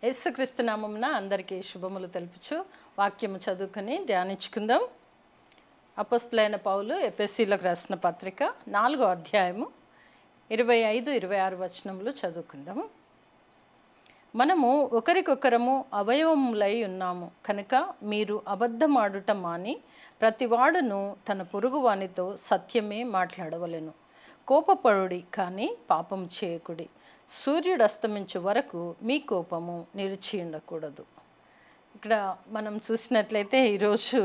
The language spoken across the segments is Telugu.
యేసుక్రీస్తు నామమున అందరికీ శుభములు తెలుపుచు వాక్యము చదువుకొని ధ్యానించుకుందాం. అపోస్తలుడైన పౌలు ఎఫెసీయులకు రాసిన పత్రిక 4వ అధ్యాయము 25-26 వచనములు చదువుకుందాము. మనము ఒకరికొకరము అవయవములై ఉన్నాము కనుక మీరు అబద్ధమాడుట మాని ప్రతివాడును తన పొరుగువానితో సత్యమే మాట్లాడవలెను. కోపపడుడి కానీ పాపం చేయకుడి. సూర్యుడు అస్తమించే వరకు మీ కోపము నిలిచి ఉండకూడదు. ఇక్కడ మనం చూసినట్లయితే ఈరోజు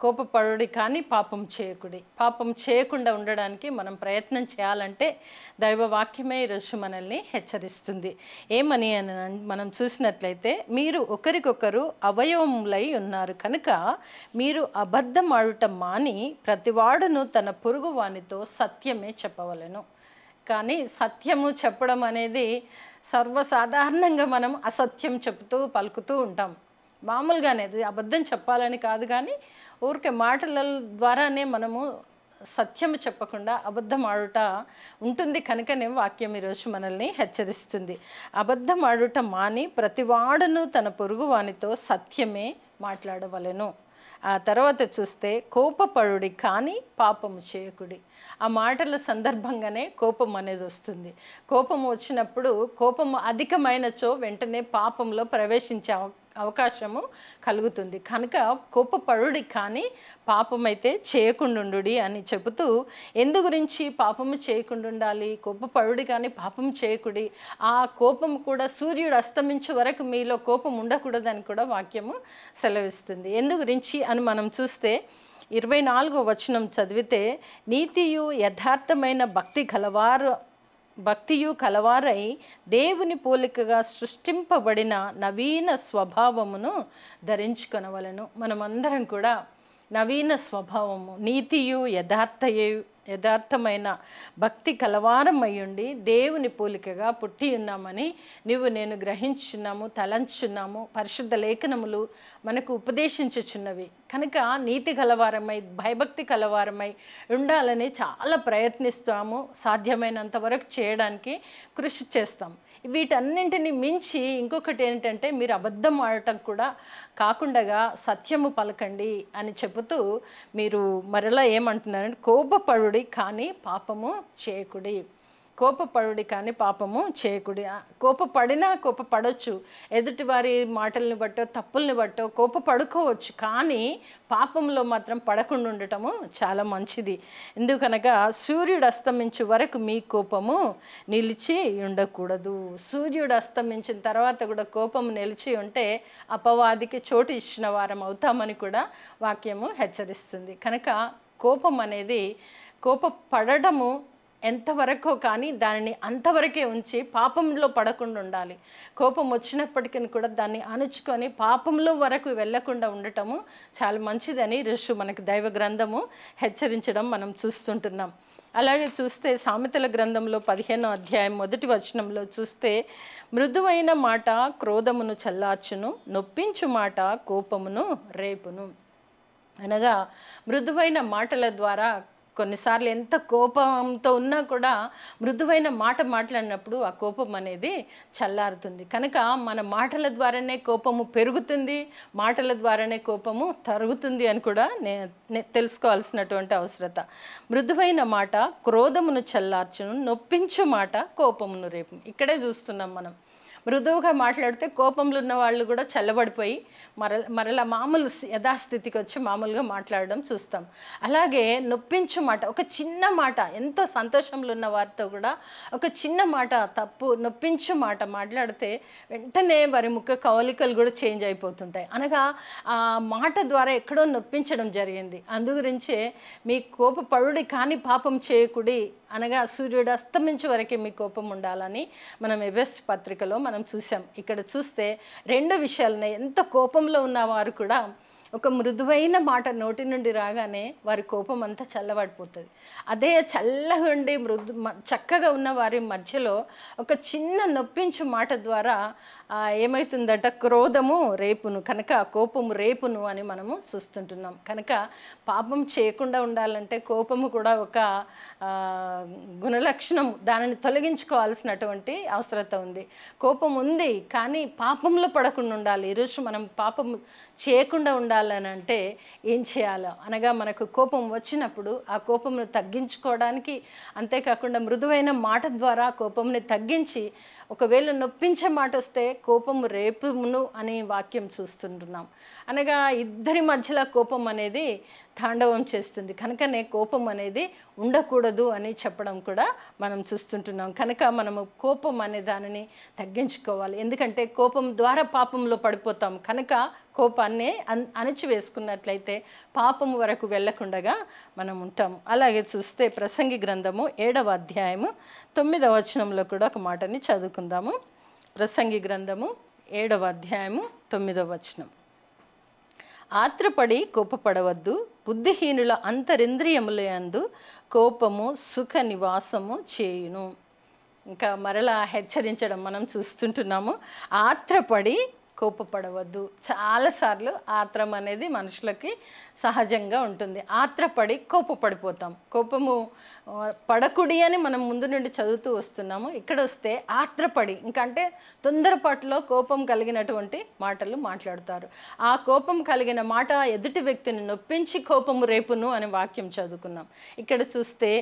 కోపపడుడి కానీ పాపం చేయకుడి. పాపం చేయకుండా ఉండడానికి మనం ప్రయత్నం చేయాలంటే దైవ వాక్యమే ఈరోజు మనల్ని హెచ్చరిస్తుంది. ఏమని అని మనం చూసినట్లయితే మీరు ఒకరికొకరు అవయవములై ఉన్నారు కనుక మీరు అబద్ధం ఆడటం మాని ప్రతివాడును తన పొరుగు వానితో సత్యమే చెప్పవలెను. కానీ సత్యము చెప్పడం అనేది సర్వసాధారణంగా మనం అసత్యం చెప్తూ పలుకుతూ ఉంటాం. మామూలుగానే అబద్ధం చెప్పాలని కాదు, కానీ ఊరికే మాటల ద్వారానే మనము సత్యము చెప్పకుండా అబద్ధం ఆడుట ఉంటుంది. కనుకనే వాక్యం ఈరోజు మనల్ని హెచ్చరిస్తుంది. అబద్ధం ఆడుట మాని ప్రతివాడును తన పొరుగు వానితో సత్యమే మాట్లాడవలెను. ఆ తర్వాత చూస్తే కోపపడుడి కానీ పాపము చేయకుడి. ఆ మాటల సందర్భంగానే కోపం అనేది వస్తుంది. కోపం వచ్చినప్పుడు కోపము అధికమైనచో వెంటనే పాపంలో ప్రవేశించే అవకాశము కలుగుతుంది. కనుక కోపపడుడి కానీ పాపమైతే చేయకుండుండుడి అని చెబుతూ, ఎందు గురించి పాపము చేయకుండా ఉండాలి? కోపపడుడి కానీ పాపం చేయకుడి. ఆ కోపం కూడా సూర్యుడు అస్తమించే వరకు మీలో కోపం ఉండకూడదని కూడా వాక్యము సెలవిస్తుంది. ఎందు గురించి అని మనం చూస్తే 24వ వచనం చదివితే, నీతియు యథార్థమైన భక్తియు కలవారై దేవుని పోలికగా సృష్టింపబడిన నవీన స్వభావమును ధరించుకొనవలెను. మనమందరం కూడా నవీన స్వభావము, నీతియు యథార్థమైన భక్తి కలవారమయ్యుండి దేవుని పోలికగా పుట్టి ఉన్నామని నేను గ్రహించున్నాము, తలంచున్నాము. పరిశుద్ధ లేఖనములు మనకు ఉపదేశించుచున్నవి. కనుక నీతి కలవారమై భయభక్తి కలవారమై ఉండాలని చాలా ప్రయత్నిస్తాము. సాధ్యమైనంత వరకు చేయడానికి కృషి చేస్తాం. వీటన్నింటిని మించి ఇంకొకటి ఏంటంటే, మీరు అబద్ధం ఆడటం కూడా కాకుండా సత్యము పలకండి అని చెబుతూ మీరు మరలా ఏమంటున్నారంటే, కోపపడుడి కానీ పాపము చేయకుడి. కోపపడుడి కానీ పాపము చేయకుడి. కోపపడినా కోపపడవచ్చు, ఎదుటివారి మాటల్ని బట్టో తప్పుల్ని బట్టో కోపపడుకోవచ్చు, కానీ పాపంలో మాత్రం పడకుండా ఉండటము చాలా మంచిది. ఎందుకనగా సూర్యుడు అస్తమించే వరకు మీ కోపము నిలిచి ఉండకూడదు. సూర్యుడు అస్తమించిన తర్వాత కూడా కోపం నిలిచి ఉంటే అపవాదికి చోటు ఇచ్చిన వారం అవుతామని కూడా వాక్యము హెచ్చరిస్తుంది. కనుక కోపం అనేది కోపపడటము ఎంతవరకు కానీ దానిని అంతవరకే ఉంచి పాపంలో పడకుండా ఉండాలి. కోపం వచ్చినప్పటికీ కూడా దాన్ని అణుచుకొని పాపంలో వరకు వెళ్లకుండా ఉండటము చాలా మంచిదని ఋషు మనకి దైవ గ్రంథము హెచ్చరించడం మనం చూస్తుంటున్నాం. అలాగే చూస్తే సామెతల గ్రంథంలో 15వ అధ్యాయం 1వ వచనంలో చూస్తే, మృదువైన మాట క్రోధమును చల్లార్చును, నొప్పించు మాట కోపమును రేపును. అనగా మృదువైన మాటల ద్వారా కొన్నిసార్లు ఎంత కోపంతో ఉన్నా కూడా మృదువైన మాట మాట్లాడినప్పుడు ఆ కోపం అనేది చల్లారుతుంది. కనుక మన మాటల ద్వారానే కోపము పెరుగుతుంది, మాటల ద్వారానే కోపము తరుగుతుంది అని కూడా తెలుసుకోవాల్సినటువంటి అవసరత. మృదువైన మాట క్రోధమును చల్లార్చును, నొప్పించు మాట కోపమును రేపు. ఇక్కడే చూస్తున్నాం మనం. మృదువుగా మాట్లాడితే కోపంలో ఉన్న వాళ్ళు కూడా చల్లబడిపోయి మరలా మామూలు యథాస్థితికి వచ్చి మామూలుగా మాట్లాడడం చూస్తాం. అలాగే నొప్పించు మాట, ఒక చిన్న మాట, ఎంతో సంతోషంలో ఉన్న వారితో కూడా ఒక చిన్న మాట, నొప్పించు మాట మాట్లాడితే వెంటనే వారి ముఖ కవలికలు కూడా చేంజ్ అయిపోతుంటాయి. అనగా ఆ మాట ద్వారా ఎక్కడో నొప్పించడం జరిగింది. అందు గురించే మీ కోపపడుడి కానీ పాపం చేయకుడి అనగా సూర్యుడు అస్తమించే వరకే మీ కోపం ఉండాలని మనం ఎఫెసీ పత్రికలో మనం చూసాం. ఇక్కడ చూస్తే 2 విషయాలున్నాయి. ఎంత కోపంలో ఉన్నవారు కూడా ఒక మృదువైన మాట నోటి నుండి రాగానే వారి కోపం అంతా చల్లబడిపోతుంది. అదే చల్లగా ఉండి చక్కగా ఉన్న వారి మధ్యలో ఒక చిన్న నొప్పించు మాట ద్వారా ఏమవుతుందట, క్రోధము రేపును, కనుక కోపము రేపును అని మనము చూస్తుంటున్నాం. కనుక పాపం చేయకుండా ఉండాలంటే కోపము కూడా ఒక గుణలక్షణం, దానిని తొలగించుకోవాల్సినటువంటి అవసరత ఉంది. కోపం ఉంది కానీ పాపంలో పడకుండా ఉండాలి. ఈరోజు మనం పాపం చేయకుండా ఉండాలని అంటే ఏం చేయాలో అనగా, మనకు కోపం వచ్చినప్పుడు ఆ కోపంను తగ్గించుకోవడానికి, అంతేకాకుండా మృదువైన మాట ద్వారా కోపంని తగ్గించి, ఒకవేళ నొప్పించే మాట వస్తే కోపము రేపును అని వాక్యం చూస్తుంటున్నాం. అనగా ఇద్దరి మధ్యలో కోపం అనేది తాండవం చేస్తుంది. కనుకనే కోపం అనేది ఉండకూడదు అని చెప్పడం కూడా మనం చూస్తుంటున్నాం. కనుక మనము కోపం అనే దానిని తగ్గించుకోవాలి. ఎందుకంటే కోపం ద్వారా పాపంలో పడిపోతాం. కనుక కోపాన్ని అణిచివేసుకున్నట్లయితే పాపము వరకు వెళ్ళకుండగా మనం ఉంటాం. అలాగే చూస్తే ప్రసంగి గ్రంథము 7వ అధ్యాయము 9వ వచనంలో కూడా ఒక మాటని చదువుకుందాము. ప్రసంగి గ్రంథము 7వ అధ్యాయము 9వ వచనం. ఆత్రపడి కోపపడవద్దు, బుద్ధిహీనుల అంతరింద్రియములందు కోపము సుఖ నివాసము చేయును. ఇంకా మరలా హెచ్చరించడం మనం చూస్తుంటున్నాము. ఆత్రపడి కోపపడవద్దు. చాలాసార్లు ఆత్రం అనేది మనుషులకి సహజంగా ఉంటుంది. ఆత్రపడి కోపపడిపోతాం. కోపము పడకుడి అని మనం ముందు నుండి చదువుతూ వస్తున్నాము. ఇక్కడ వస్తే ఆత్రపడి, ఇంకంటే తొందరపాటులో కోపం కలిగినటువంటి మాటలు మాట్లాడతారు. ఆ కోపం కలిగిన మాట ఎదుటి వ్యక్తిని నొప్పించి కోపము రేపును అనే వాక్యం చదువుకున్నాం. ఇక్కడ చూస్తే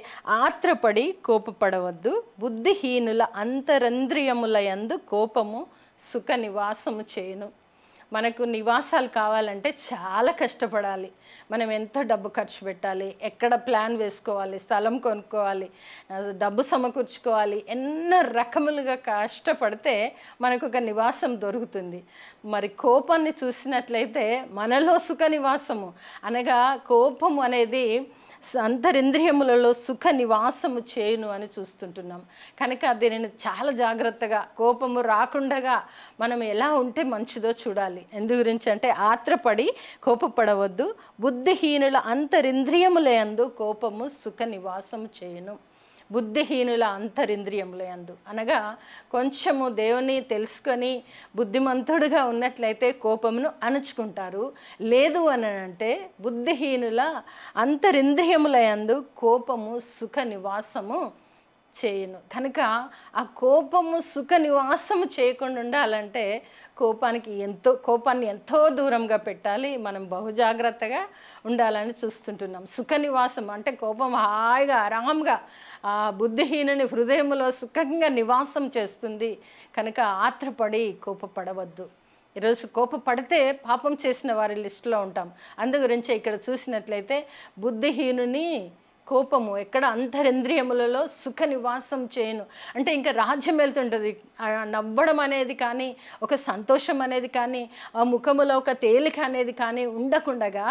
ఆత్రపడి కోపపడవద్దు, బుద్ధిహీనుల అంతరంద్రియముల యందు కోపము సుఖ నివాసము చేయును. మనకు నివాసాలు కావాలంటే చాలా కష్టపడాలి. మనం ఎంతో డబ్బు ఖర్చు పెట్టాలి, ఎక్కడ ప్లాన్ వేసుకోవాలి, స్థలం కొనుక్కోవాలి, డబ్బు సమకూర్చుకోవాలి, ఎన్నో రకములుగా కష్టపడితే మనకు ఒక నివాసం దొరుకుతుంది. మరి కోపాన్ని చూసినట్లయితే మనలో సుఖ నివాసము అనగా కోపం అనేది అంతరింద్రియములలో సుఖ నివాసము చేయును అని చూస్తుంటున్నాం. కనుక దీనిని చాలా జాగ్రత్తగా, కోపము రాకుండగా మనం ఎలా ఉంటే మంచిదో చూడాలి. ఎందు గురించి అంటే ఆత్రపడి కోపపడవద్దు, బుద్ధిహీనుల అంతరింద్రియములందు కోపము సుఖ నివాసము చేయును. బుద్ధిహీనుల అంతరింద్రియములందు అనగా కొంచెము దేవుని తెలుసుకొని బుద్ధిమంతుడుగా ఉన్నట్లయితే కోపమును అణుచుకుంటారు. లేదు అని అంటే బుద్ధిహీనుల అంతరింద్రియములందు కోపము సుఖ నివాసము చేయును. కనుక ఆ కోపము సుఖ నివాసము చేయకుండా ఉండాలంటే కోపాన్ని ఎంతో దూరంగా పెట్టాలి. మనం బహుజాగ్రత్తగా ఉండాలని చూస్తుంటున్నాం. సుఖ నివాసం అంటే కోపం హాయిగా ఆరాంగా ఆ బుద్ధిహీనుని హృదయంలో సుఖంగా నివాసం చేస్తుంది. కనుక ఆత్రపడి కోపపడవద్దు. ఈరోజు కోపపడితే పాపం చేసిన వారి లిస్టులో ఉంటాం. అందు గురించి ఇక్కడ చూసినట్లయితే బుద్ధిహీనుని కోపము ఎక్కడ అంతరింద్రియములలో సుఖ నివాసం చేయను అంటే ఇంకా రాజ్యం వెళ్తుంటుంది. నవ్వడం అనేది కానీ, ఒక సంతోషం అనేది కానీ, ఆ ముఖములో ఒక తేలిక అనేది కానీ ఉండకుండగా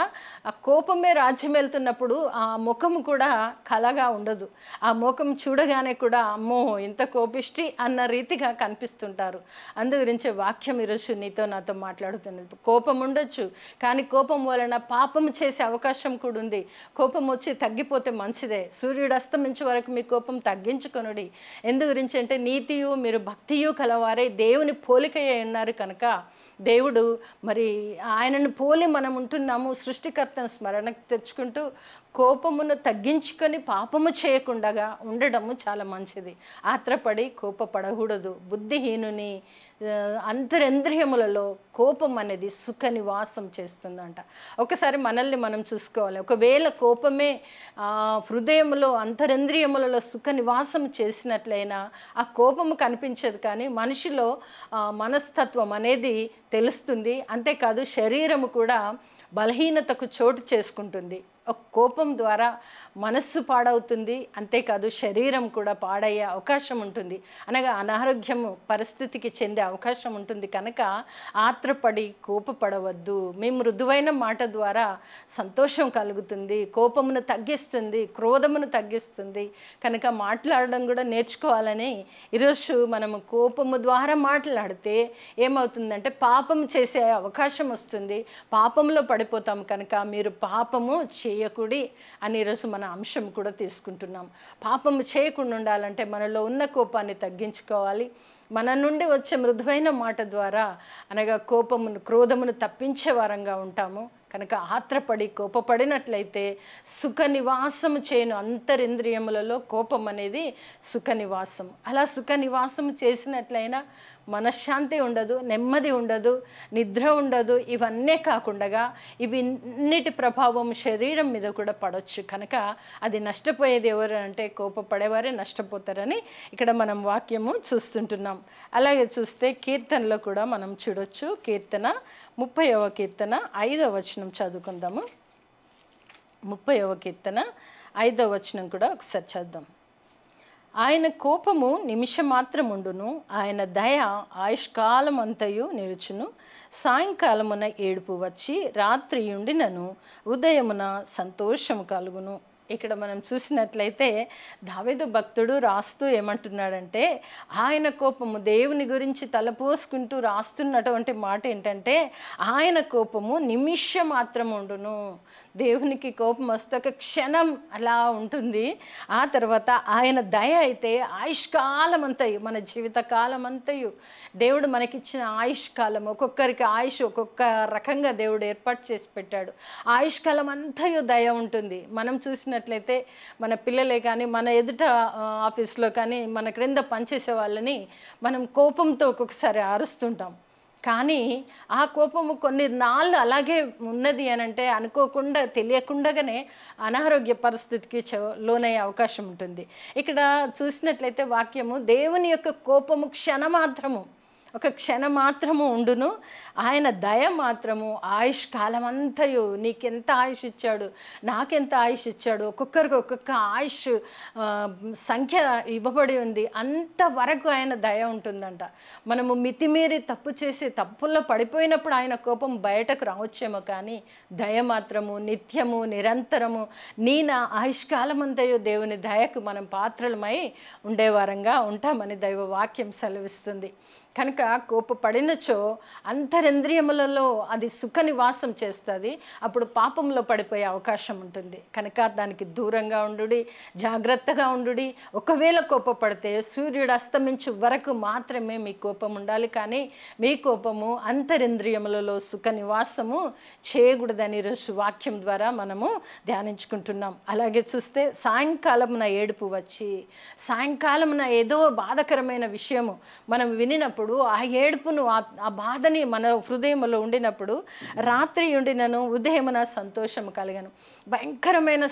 ఆ కోపమే రాజ్యం వెళ్తున్నప్పుడు ఆ ముఖము కూడా కలగా ఉండదు. ఆ ముఖం చూడగానే కూడా అమ్మో ఇంత కోపిష్టి అన్న రీతిగా కనిపిస్తుంటారు. అందు గురించే వాక్యం ఈరోజు నీతో నాతో మాట్లాడుతున్నది. కోపం ఉండొచ్చు కానీ కోపం వలన పాపము చేసే అవకాశం కూడా ఉంది. కోపం వచ్చి తగ్గిపోతే మంచిదే. సూర్యుడు అస్తమించే వరకు మీ కోపం తగ్గించుకొనుడి. ఎందు గురించి అంటే నీతియు మీరు భక్తియు కలవారే దేవుని పోలికయ్య ఉన్నారు. కనుక దేవుడు మరి ఆయనను పోలి మనం ఉంటున్నాము. సృష్టికర్తను స్మరణకు తెచ్చుకుంటూ కోపమును తగ్గించుకొని పాపము చేయకుండా ఉండడము చాలా మంచిది. ఆత్రపడి కోపపడకూడదు. బుద్ధిహీనుని అంతరింద్రియములలో కోపం అనేది సుఖ నివాసం చేస్తుందంట. ఒకసారి మనల్ని మనం చూసుకోవాలి. ఒకవేళ కోపమే హృదయములో అంతరింద్రియములలో సుఖ నివాసం చేసినట్లయినా ఆ కోపము కనిపించదు కానీ మనిషిలో మనస్తత్వం అనేది తెలుస్తుంది. అంతేకాదు శరీరము కూడా బలహీనతకు చోటు చేసుకుంటుంది. ఒక కోపం ద్వారా మనస్సు పాడవుతుంది, అంతేకాదు శరీరం కూడా పాడయ్యే అవకాశం ఉంటుంది, అనగా అనారోగ్యము పరిస్థితికి చెందే అవకాశం ఉంటుంది. కనుక ఆత్రపడి కోపపడవద్దు. మీ మృదువైన మాట ద్వారా సంతోషం కలుగుతుంది, కోపమును తగ్గిస్తుంది, క్రోధమును తగ్గిస్తుంది. కనుక మాట్లాడడం కూడా నేర్చుకోవాలని ఈరోజు మనము కోపము ద్వారా మాట్లాడితే ఏమవుతుందంటే పాపం చేసే అవకాశం వస్తుంది, పాపంలో పడిపోతాం. కనుక మీరు పాపము చేయకుడి అని ఈరోజు మన అంశం కూడా తీసుకుంటున్నాం. పాపము చేయకుండా ఉండాలంటే మనలో ఉన్న కోపాన్ని తగ్గించుకోవాలి. మన నుండి వచ్చే మృదువైన మాట ద్వారా అనగా కోపమును క్రోధమును తప్పించే వారంగా ఉంటాము. కనుక ఆత్రపడి కోపపడినట్లయితే సుఖ నివాసము చేయను. అంతరింద్రియములలో కోపం అనేది సుఖ నివాసం. అలా సుఖ నివాసము చేసినట్లయినా మనశ్శాంతి ఉండదు, నెమ్మది ఉండదు, నిద్ర ఉండదు. ఇవన్నీ కాకుండా ఇవన్నిటి ప్రభావం శరీరం మీద కూడా పడవచ్చు. కనుక అది నష్టపోయేది ఎవరు అంటే కోపపడేవారే నష్టపోతారని ఇక్కడ మనం వాక్యము చూస్తుంటున్నాం. అలాగే చూస్తే కీర్తనలో కూడా మనం చూడొచ్చు. కీర్తన 30వ కీర్తన 5వ వచనం చదువుకుందాము. 30వ కీర్తన 5వ వచనం కూడా ఒకసారి చదువుదాం. ఆయన కోపము నిమిషమాత్రముండును, ఆయన దయ ఆయుష్కాలం అంతయు నిలుచును. సాయంకాలమున ఏడుపు వచ్చి రాత్రియుండినను ఉదయమున సంతోషము కలుగును. ఇక్కడ మనం చూసినట్లయితే దావీదు భక్తుడు రాస్తూ ఏమంటున్నాడంటే ఆయన కోపము, దేవుని గురించి తలపోసుకుంటూ రాస్తున్నటువంటి మాట ఏంటంటే ఆయన కోపము నిమిషం మాత్రం ఉండును. దేవునికి కోపం వస్తే ఒక క్షణం అలా ఉంటుంది. ఆ తర్వాత ఆయన దయ అయితే ఆయుష్కాలం అంతయు, మన జీవిత కాలం అంతయు దేవుడు మనకిచ్చిన ఆయుష్కాలం, ఒక్కొక్కరికి ఆయుష్ ఒక్కొక్క రకంగా దేవుడు ఏర్పాటు చేసి పెట్టాడు. ఆయుష్కాలం అంతయు దయ ఉంటుంది. మనం చూసినట్లయితే మన పిల్లలే కానీ, మన ఎదుట ఆఫీస్లో కానీ, మన క్రింద పనిచేసే వాళ్ళని మనం కోపంతో ఒక్కొక్కసారి అరుస్తుంటాం. కానీ ఆ కోపము కొన్ని నాళ్ళు అలాగే ఉన్నది అని అంటే అనుకోకుండా తెలియకుండానే అనారోగ్య పరిస్థితికి లోనయ్యే అవకాశం ఉంటుంది. ఇక్కడ చూసినట్లయితే వాక్యము దేవుని యొక్క కోపము క్షణమాత్రము, ఒక క్షణం మాత్రము ఉండును, ఆయన దయ మాత్రము ఆయుష్కాలం అంతయు. నీకెంత ఆయుష్ ఇచ్చాడు, నాకెంత ఆయుష్ ఇచ్చాడు, ఒక్కొక్కరికి ఒక్కొక్క ఆయుష్ సంఖ్య ఇవ్వబడి ఉంది, అంతవరకు ఆయన దయ ఉంటుందంట. మనము మితిమీరి తప్పు చేసి తప్పుల్లో పడిపోయినప్పుడు ఆయన కోపం బయటకు రావచ్చేమో, కానీ దయ మాత్రము నిత్యము నిరంతరము. నా ఆయుష్కాలం అంతయు దేవుని దయకు మనం పాత్రలమై ఉండేవారంగా ఉంటామని దైవ వాక్యం సెలవిస్తుంది. కనుక కోపపడినచో అంతరింద్రియములలో అది సుఖ నివాసం చేస్తుంది, అప్పుడు పాపంలో పడిపోయే అవకాశం ఉంటుంది. కనుక దానికి దూరంగా ఉండుడి, జాగ్రత్తగా ఉండుడి. ఒకవేళ కోపపడితే సూర్యుడు అస్తమించు వరకు మాత్రమే మీ కోపం ఉండాలి, కానీ మీ కోపము అంతరింద్రియములలో సుఖ నివాసము చేయకూడదని ఈరోజు వాక్యం ద్వారా మనము ధ్యానించుకుంటున్నాం. అలాగే చూస్తే సాయంకాలమున ఏడుపు వచ్చి, సాయంకాలమున ఏదో బాధకరమైన విషయము మనం వినినప్పుడు ఆ ఏడుపును ఆ బాధని మన హృదయంలో ఉండినప్పుడు రాత్రి ఉండినను ఉదయమున సంతోషము కలగను. భయంకరమైన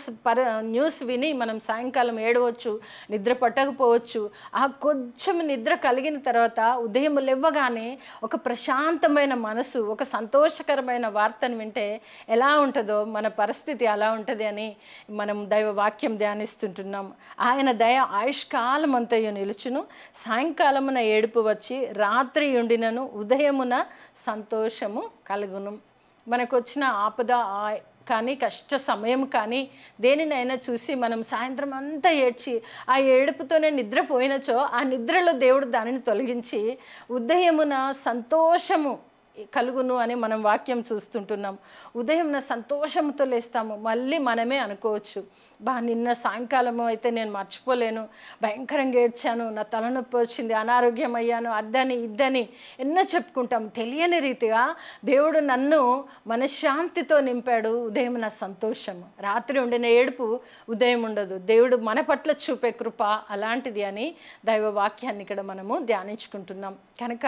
న్యూస్ విని మనం సాయంకాలం ఏడవచ్చు, నిద్ర పట్టకపోవచ్చు. ఆ కొంచెం నిద్ర కలిగిన తర్వాత ఉదయం లేవగానే ఒక ప్రశాంతమైన మనసు, ఒక సంతోషకరమైన వార్తను వింటే ఎలా ఉంటుందో మన పరిస్థితి అలా ఉంటుంది అని మనం దైవ వాక్యం ధ్యానిస్తుంటున్నాం. ఆయన దయ ఆయుష్కాలం అంతయు నిలుచును, సాయంకాలమున ఏడుపు వచ్చి రాత్రి ఉండినను ఉదయమున సంతోషము కలుగును. మనకు వచ్చిన ఆపద కానీ కష్ట సమయం కానీ దేనినైనా చూసి మనం సాయంత్రం అంతా ఏడ్చి ఆ ఏడుపుతోనే నిద్రపోయినచో ఆ నిద్రలో దేవుడు దానిని తొలగించి ఉదయమున సంతోషము కలుగును అని మనం వాక్యం చూస్తుంటున్నాం. ఉదయం సంతోషంతో లేస్తాము. మళ్ళీ మనమే అనుకోవచ్చు, నిన్న సాయంకాలం అయితే నేను మర్చిపోలేను, భయంకరంగా ఏడ్చాను, నా తలనొప్పి వచ్చింది, అనారోగ్యం అయ్యాను, అద్దని ఇద్దని ఎన్నో చెప్పుకుంటాం. తెలియని రీతిగా దేవుడు నన్ను మనశ్శాంతితో నింపాడు. ఉదయం నా సంతోషము, రాత్రి ఉండిన ఏడుపు ఉదయం ఉండదు. దేవుడు మన పట్ల చూపే కృప అలాంటిది అని దైవ వాక్యాన్ని ఇక్కడ మనము ధ్యానించుకుంటున్నాం. కనుక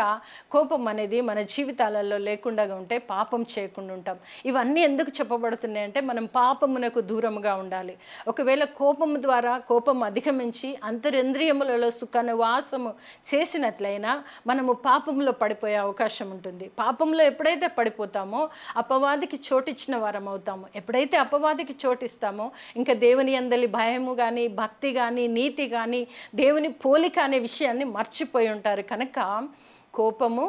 కోపం అనేది మన జీవితాల జీవితాలలో లేకుండా ఉంటే పాపం చేయకుండా ఉంటాం. ఇవన్నీ ఎందుకు చెప్పబడుతున్నాయి అంటే మనం పాపమునకు దూరముగా ఉండాలి. ఒకవేళ కోపము ద్వారా కోపం అధిగమించి అంతరింద్రియములలో సుఖనివాసము చేసినట్లయినా మనము పాపంలో పడిపోయే అవకాశం ఉంటుంది. పాపంలో ఎప్పుడైతే పడిపోతామో అపవాదికి చోటిచ్చిన వారం అవుతాము. ఎప్పుడైతే అపవాదికి చోటిస్తామో ఇంకా దేవుని యందలి భయము కానీ, భక్తి కానీ, నీతి కానీ, దేవుని పోలిక అనే విషయాన్ని మర్చిపోయి ఉంటారు. కనుక కోపము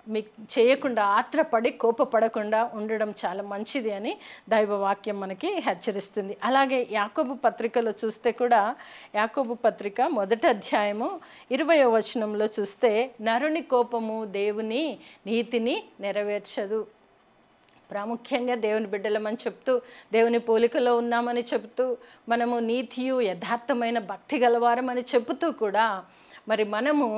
మీకు చేయకుండా, ఆత్రపడి కోపపడకుండా ఉండడం చాలా మంచిది అని దైవవాక్యం మనకి హెచ్చరిస్తుంది. అలాగే యాకోబు పత్రికలో చూస్తే కూడా, యాకోబు పత్రిక 1వ అధ్యాయము 20వ వచనంలో చూస్తే, నరుని కోపము దేవుని నీతిని నెరవేర్చదు. ప్రాముఖ్యంగా దేవుని బిడ్డలమని చెప్తూ, దేవుని పోలికలో ఉన్నామని చెబుతూ, మనము నీతియు యథార్థమైన భక్తి గలవారమని చెబుతూ కూడా మరి మనము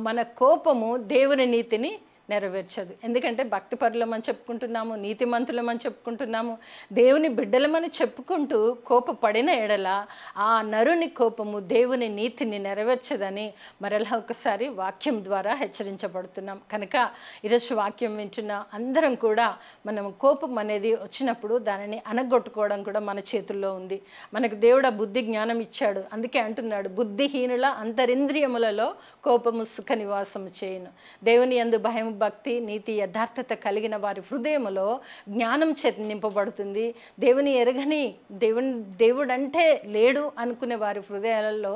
మన కోపము దేవుని నీతిని నెరవేర్చదు. ఎందుకంటే భక్తి పరులమని చెప్పుకుంటున్నాము, నీతిమంతులమని చెప్పుకుంటున్నాము, దేవుని బిడ్డలమని చెప్పుకుంటూ కోపపడిన ఎడల ఆ నరుని కోపము దేవుని నీతిని నెరవేర్చదని మరలా ఒకసారి వాక్యం ద్వారా హెచ్చరించబడుతున్నాం. కనుక ఈరోజు వాక్యం వింటున్న అందరం కూడా మనం కోపం అనేది వచ్చినప్పుడు దానిని అనగొట్టుకోవడం కూడా మన చేతుల్లో ఉంది. మనకు దేవుడు ఆ బుద్ధి జ్ఞానం ఇచ్చాడు. అందుకే అంటున్నాడు, బుద్ధిహీనుల అంతరింద్రియములలో కోపము సుఖ నివాసము చేయును. దేవుని యందు భయం, భక్తి, నీతి, యథార్థత కలిగిన వారి హృదయములో జ్ఞానం చేత నింపబడుతుంది. దేవుని ఎరగని దేవుడంటే లేడు అనుకునే వారి హృదయాలలో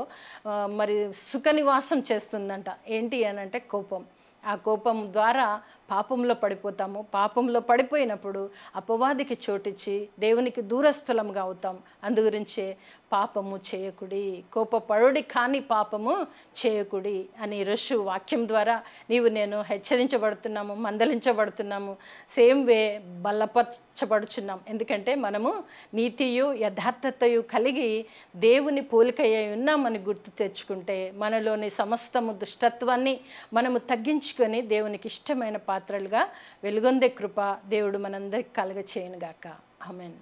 మరి సుఖ నివాసం చేస్తుందంట. ఏంటి అని అంటే కోపం. ఆ కోపం ద్వారా పాపంలో పడిపోతాము. పాపంలో పడిపోయినప్పుడు అపవాదికి చోటిచ్చి దేవునికి దూరస్థులంగా అవుతాం. అందుగురించే పాపము చేయకుడి, కోపపడుడి కానీ పాపము చేయకుడి అని ఈరోజు వాక్యం ద్వారా నీవు నేను హెచ్చరించబడుతున్నాము, మందలించబడుతున్నాము. Same way బలపరచబడుచున్నాం. ఎందుకంటే మనము నీతియు యథార్థతయు కలిగి దేవుని పోలికయ్యి ఉన్నామని గుర్తు తెచ్చుకుంటే మనలోని సమస్తము దుష్టత్వాన్ని మనము తగ్గించుకొని దేవునికి ఇష్టమైన పాత్రలుగా వెలుగొందే కృప దేవుడు మనందరికి కలుగ చేయనుగాక. ఆమేన్.